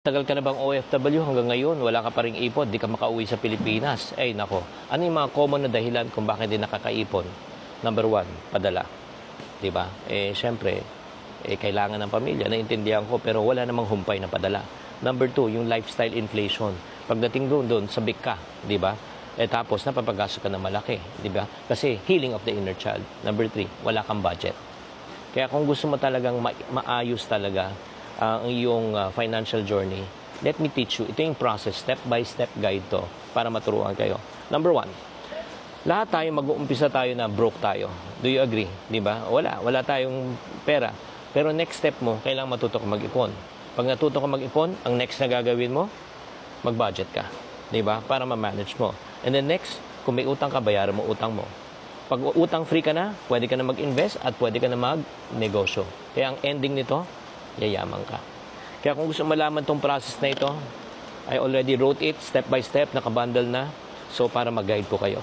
Tagal ka na bang OFW hanggang ngayon, wala ka pa ring ipon, di ka makauwi sa Pilipinas. Ay nako, ano yung mga common na dahilan kung bakit di nakakaipon? Number one, padala. Diba? Siyempre, kailangan ng pamilya, naiintindihan ko, pero wala namang humpay na padala. Number two, yung lifestyle inflation. Pagdating doon, sabik ka, di ba? Tapos, napapagasto ka na malaki, di ba? Kasi healing of the inner child. Number three, wala kang budget. Kaya kung gusto mo talagang maayos talaga ang iyong financial journey, let me teach you. Ito yung process, step-by-step guide to para maturuan kayo. Number one, lahat tayo mag-uumpisa tayo na broke tayo. Do you agree? Di ba? Wala tayong pera. Pero next step mo, kailangan matuto ka mag-ipon. Pag natuto ka mag-ipon, ang next na gagawin mo, mag-budget ka. Di ba? Para ma-manage mo. And then next, kung may utang ka, bayaran mo utang mo. Pag utang free ka na, pwede ka na mag-invest at pwede ka na mag-negosyo. Kaya ang ending nito, yayaman ka. Kaya kung gusto malaman tong process na ito, I already wrote it step by step, nakabundle na. So para mag-guide ko kayo.